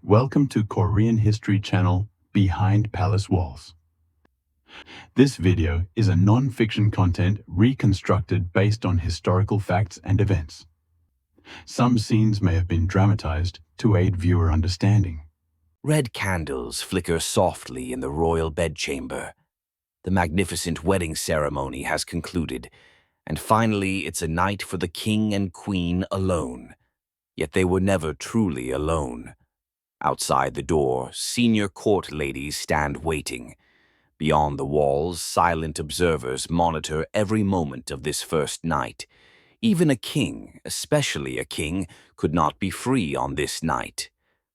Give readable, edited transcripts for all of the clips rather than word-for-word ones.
Welcome to Korean History Channel Behind Palace Walls. This video is a non-fiction content reconstructed based on historical facts and events. Some scenes may have been dramatized to aid viewer understanding. Red candles flicker softly in the royal bedchamber. The magnificent wedding ceremony has concluded, and finally it's a night for the king and queen alone. Yet they were never truly alone. Outside the door, senior court ladies stand waiting. Beyond the walls, silent observers monitor every moment of this first night. Even a king, especially a king, could not be free on this night.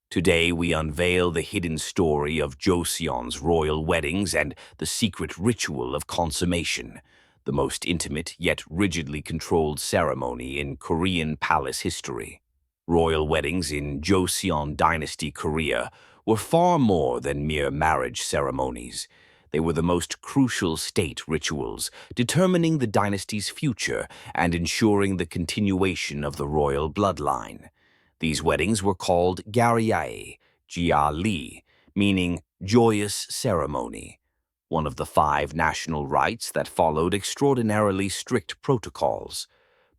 Today we unveil the hidden story of Joseon's royal weddings and the secret ritual of consummation, the most intimate yet rigidly controlled ceremony in Korean palace history. Royal weddings in Joseon Dynasty Korea were far more than mere marriage ceremonies. They were the most crucial state rituals, determining the dynasty's future and ensuring the continuation of the royal bloodline. These weddings were called garyae, Gia-li, meaning joyous ceremony, one of the 5 national rites that followed extraordinarily strict protocols.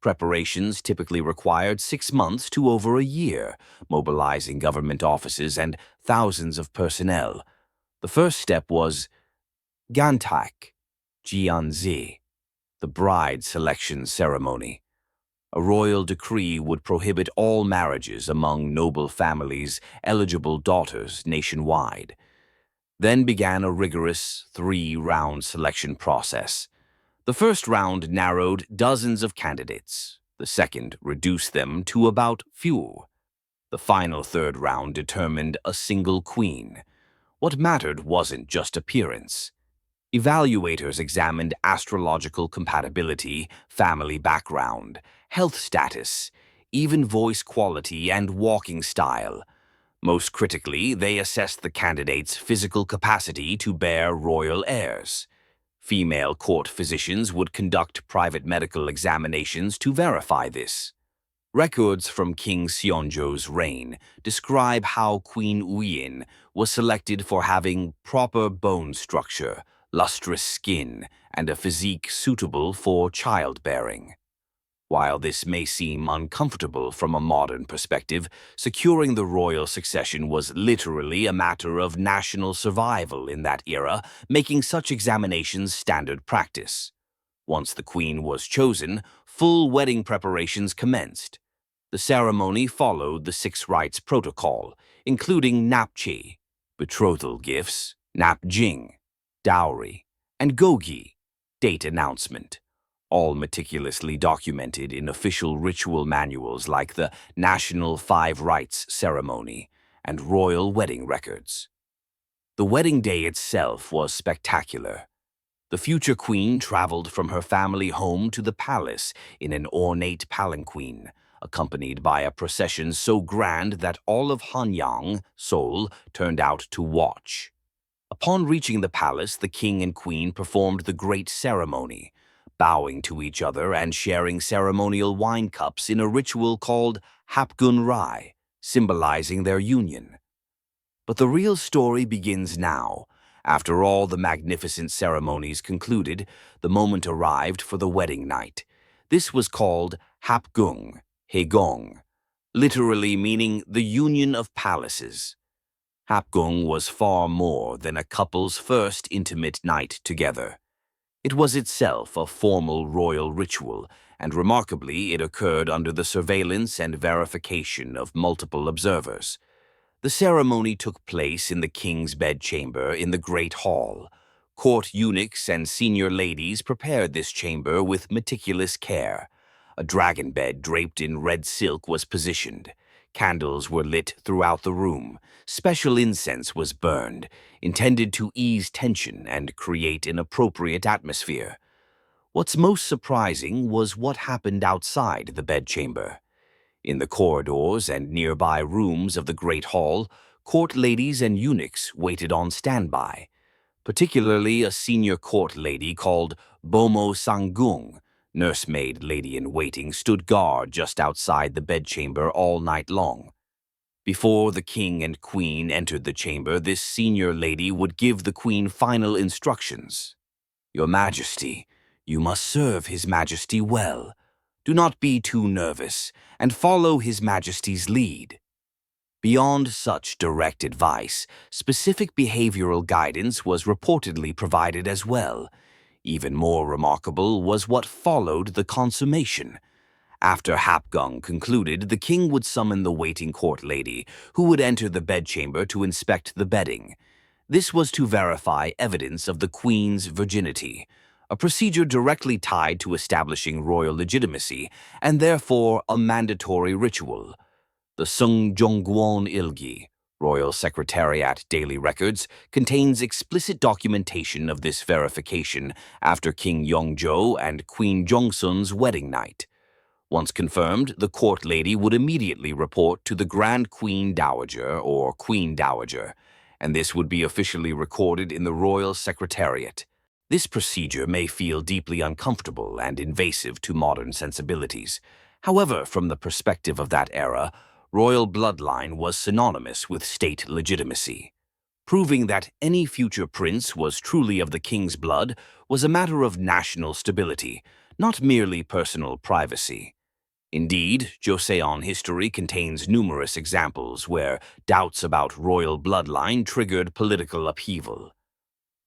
Preparations typically required 6 months to over a year, mobilizing government offices and thousands of personnel. The first step was gantak, jianzi, the bride selection ceremony. A royal decree would prohibit all marriages among noble families' eligible daughters nationwide. Then began a rigorous 3-round selection process. The first round narrowed dozens of candidates. The second reduced them to about few. The final 3rd round determined a single queen. What mattered wasn't just appearance. Evaluators examined astrological compatibility, family background, health status, even voice quality and walking style. Most critically, they assessed the candidate's physical capacity to bear royal heirs. Female court physicians would conduct private medical examinations to verify this. Records from King Seongjong's reign describe how Queen Uyin was selected for having proper bone structure, lustrous skin, and a physique suitable for childbearing. While this may seem uncomfortable from a modern perspective, securing the royal succession was literally a matter of national survival in that era, making such examinations standard practice. Once the queen was chosen, full wedding preparations commenced. The ceremony followed the 6 rites protocol, including napchi, betrothal gifts, napjing, dowry, and gogi, date announcement, all meticulously documented in official ritual manuals like the National 5 Rites Ceremony and Royal Wedding Records. The wedding day itself was spectacular. The future queen traveled from her family home to the palace in an ornate palanquin, accompanied by a procession so grand that all of Hanyang, Seoul, turned out to watch. Upon reaching the palace, the king and queen performed the great ceremony, bowing to each other and sharing ceremonial wine cups in a ritual called hapgun-rai, symbolizing their union. But the real story begins now. After all the magnificent ceremonies concluded, the moment arrived for the wedding night. This was called hapgung, haegong, literally meaning the union of palaces. Hapgung was far more than a couple's first intimate night together. It was itself a formal royal ritual, and remarkably it occurred under the surveillance and verification of multiple observers. The ceremony took place in the king's bedchamber in the Great Hall. Court eunuchs and senior ladies prepared this chamber with meticulous care. A dragon bed draped in red silk was positioned. Candles were lit throughout the room. Special incense was burned, intended to ease tension and create an appropriate atmosphere. What's most surprising was what happened outside the bedchamber. In the corridors and nearby rooms of the Great Hall, court ladies and eunuchs waited on standby. Particularly a senior court lady called Bomo Sanggung, nursemaid lady-in-waiting, stood guard just outside the bedchamber all night long. Before the king and queen entered the chamber, this senior lady would give the queen final instructions. "Your Majesty, you must serve His Majesty well. Do not be too nervous, and follow His Majesty's lead." Beyond such direct advice, specific behavioral guidance was reportedly provided as well. Even more remarkable was what followed the consummation. After Hapgung concluded, the king would summon the waiting court lady, who would enter the bedchamber to inspect the bedding. This was to verify evidence of the queen's virginity, a procedure directly tied to establishing royal legitimacy, and therefore a mandatory ritual. The Seongjong Ilgi, Royal Secretariat Daily Records, contains explicit documentation of this verification after King Yeongjo and Queen Jongsun's wedding night. Once confirmed, the court lady would immediately report to the Grand Queen Dowager or Queen Dowager, and this would be officially recorded in the Royal Secretariat. This procedure may feel deeply uncomfortable and invasive to modern sensibilities. However, from the perspective of that era, royal bloodline was synonymous with state legitimacy. Proving that any future prince was truly of the king's blood was a matter of national stability, not merely personal privacy. Indeed, Joseon history contains numerous examples where doubts about royal bloodline triggered political upheaval.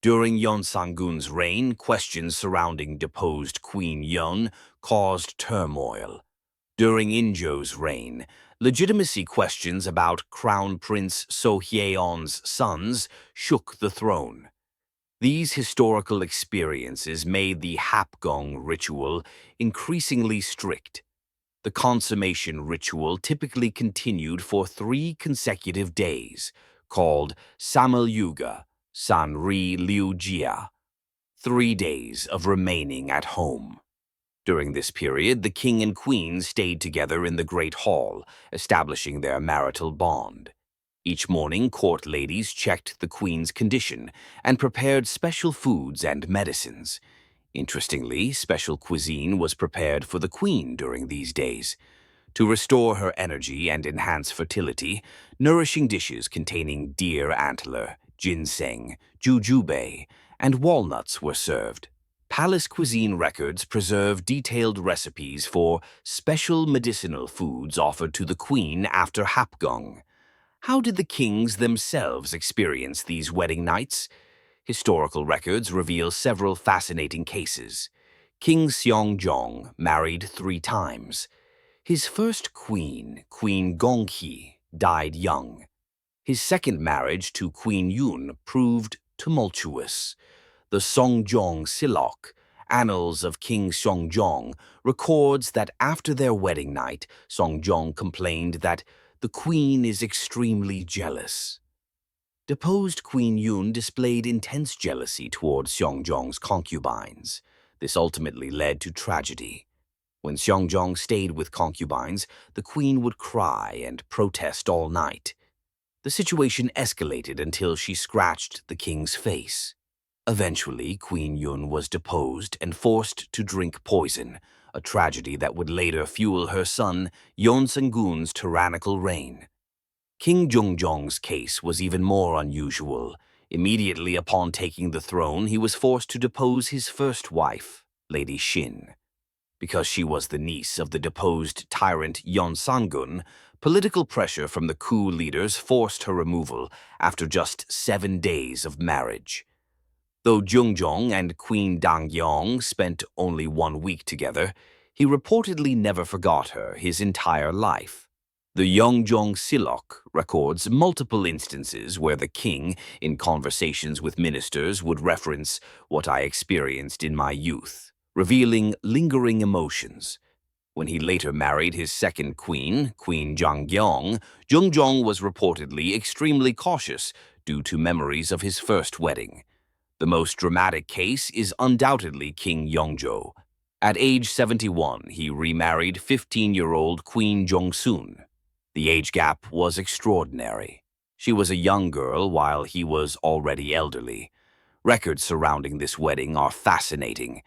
During Yeonsanggun's reign, questions surrounding deposed Queen Yeon caused turmoil. During Yeongjo's reign, legitimacy questions about Crown Prince Sohyeon's sons shook the throne. These historical experiences made the Hapgung ritual increasingly strict. The consummation ritual typically continued for 3 consecutive days, called Samalyuga, Sanri Liujia, 3 days of remaining at home. During this period, the king and queen stayed together in the Great Hall, establishing their marital bond. Each morning, court ladies checked the queen's condition and prepared special foods and medicines. Interestingly, special cuisine was prepared for the queen during these days. To restore her energy and enhance fertility, nourishing dishes containing deer antler, ginseng, jujube, and walnuts were served. Palace cuisine records preserve detailed recipes for special medicinal foods offered to the queen after Hapgung. How did the kings themselves experience these wedding nights? Historical records reveal several fascinating cases. King Seongjong married 3 times. His first queen, Queen Gonghi, died young. His second marriage to Queen Yun proved tumultuous. The Seongjong Silok, Annals of King Seongjong, records that after their wedding night, Seongjong complained that the queen is extremely jealous. Deposed Queen Yun displayed intense jealousy toward Seongjong's concubines. This ultimately led to tragedy. When Seongjong stayed with concubines, the queen would cry and protest all night. The situation escalated until she scratched the king's face. Eventually, Queen Yun was deposed and forced to drink poison, a tragedy that would later fuel her son Yeonsanggun's tyrannical reign. King Jungjong's case was even more unusual. Immediately upon taking the throne, he was forced to depose his first wife, Lady Shin. Because she was the niece of the deposed tyrant Yeonsanggun, political pressure from the coup leaders forced her removal after just 7 days of marriage. Though Jungjong and Queen Dangyong spent only 1 week together, he reportedly never forgot her his entire life. The Yeongjong Silok records multiple instances where the king, in conversations with ministers, would reference what I experienced in my youth, revealing lingering emotions. When he later married his second queen, Queen Jungjong, Jungjong was reportedly extremely cautious due to memories of his first wedding. The most dramatic case is undoubtedly King Yeongjo. At age 71, he remarried 15-year-old Queen Jongsun. The age gap was extraordinary. She was a young girl while he was already elderly. Records surrounding this wedding are fascinating.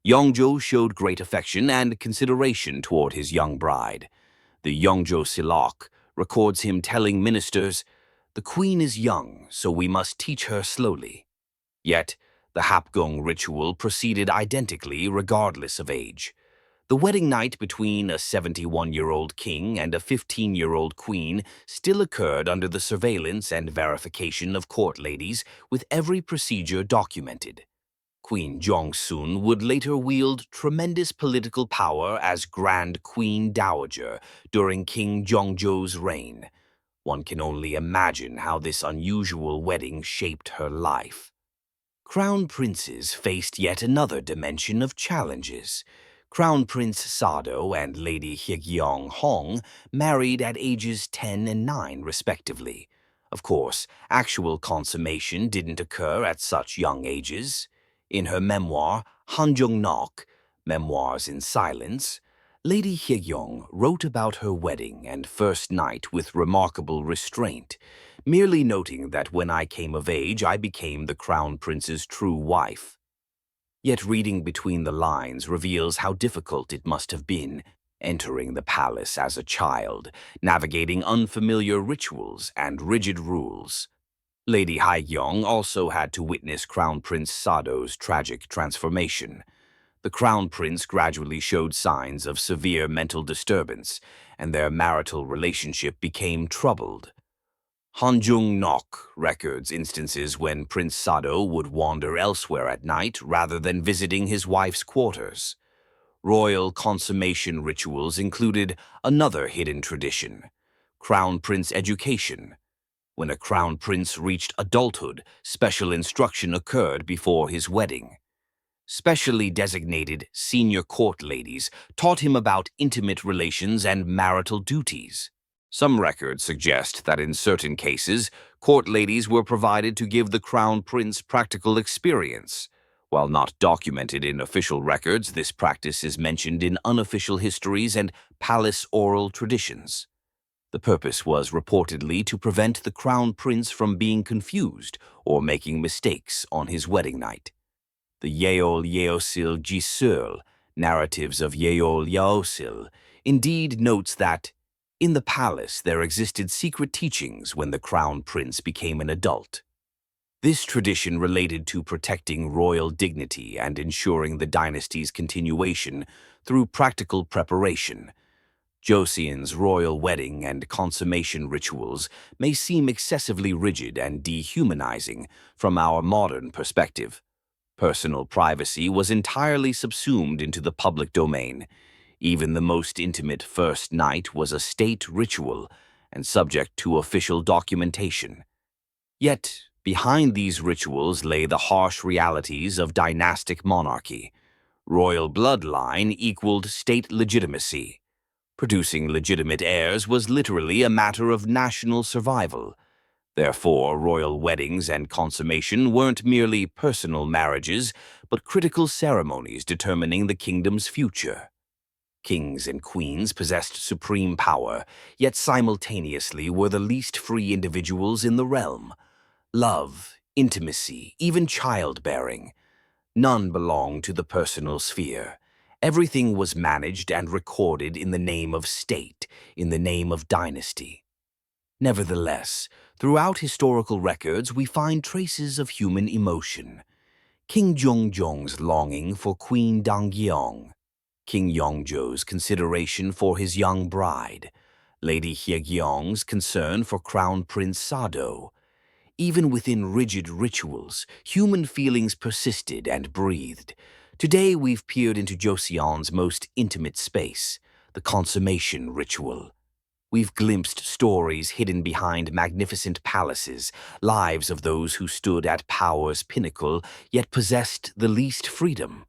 Yeongjo showed great affection and consideration toward his young bride. The Yeongjo Silok records him telling ministers, "The queen is young, so we must teach her slowly." Yet, the Hapgong ritual proceeded identically regardless of age. The wedding night between a 71-year-old king and a 15-year-old queen still occurred under the surveillance and verification of court ladies, with every procedure documented. Queen Jongsun would later wield tremendous political power as Grand Queen Dowager during King Yeongjo's reign. One can only imagine how this unusual wedding shaped her life. Crown princes faced yet another dimension of challenges. Crown Prince Sado and Lady Yeongjong Hong married at ages 10 and 9, respectively. Of course, actual consummation didn't occur at such young ages. In her memoir, Hanjung Nok, Memoirs in Silence, Lady Yeongjong wrote about her wedding and first night with remarkable restraint, merely noting that when I came of age, I became the crown prince's true wife. Yet reading between the lines reveals how difficult it must have been entering the palace as a child, navigating unfamiliar rituals and rigid rules. Lady Haegyong also had to witness Crown Prince Sado's tragic transformation. The Crown Prince gradually showed signs of severe mental disturbance, and their marital relationship became troubled. Hanjung Nok records instances when Prince Sado would wander elsewhere at night rather than visiting his wife's quarters. Royal consummation rituals included another hidden tradition: Crown Prince education. When a Crown Prince reached adulthood, special instruction occurred before his wedding. Specially designated senior court ladies taught him about intimate relations and marital duties. Some records suggest that in certain cases, court ladies were provided to give the crown prince practical experience. While not documented in official records, this practice is mentioned in unofficial histories and palace oral traditions. The purpose was reportedly to prevent the crown prince from being confused or making mistakes on his wedding night. The Yeol Yeosil Jisul, Narratives of Yeol Yaosil, indeed notes that in the palace there existed secret teachings when the crown prince became an adult. This tradition related to protecting royal dignity and ensuring the dynasty's continuation through practical preparation. Joseon's royal wedding and consummation rituals may seem excessively rigid and dehumanizing from our modern perspective. Personal privacy was entirely subsumed into the public domain. Even the most intimate first night was a state ritual and subject to official documentation. Yet, behind these rituals lay the harsh realities of dynastic monarchy. Royal bloodline equaled state legitimacy. Producing legitimate heirs was literally a matter of national survival. Therefore, royal weddings and consummation weren't merely personal marriages, but critical ceremonies determining the kingdom's future. Kings and queens possessed supreme power, yet simultaneously were the least free individuals in the realm. Love, intimacy, even childbearing, none belonged to the personal sphere. Everything was managed and recorded in the name of state, in the name of dynasty. Nevertheless, throughout historical records we find traces of human emotion. King Jungjong's longing for Queen Donggyeong, King Yeongjo's consideration for his young bride, Lady Hyeongjong's concern for Crown Prince Sado. Even within rigid rituals, human feelings persisted and breathed. Today we've peered into Joseon's most intimate space, the consummation ritual. We've glimpsed stories hidden behind magnificent palaces, lives of those who stood at power's pinnacle yet possessed the least freedom.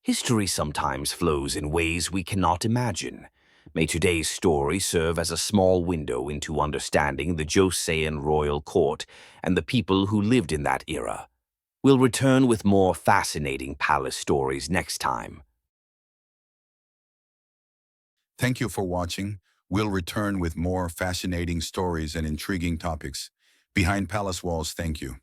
History sometimes flows in ways we cannot imagine. May today's story serve as a small window into understanding the Joseon royal court and the people who lived in that era. We'll return with more fascinating palace stories next time. Thank you for watching. We'll return with more fascinating stories and intriguing topics. Behind Palace Walls, thank you.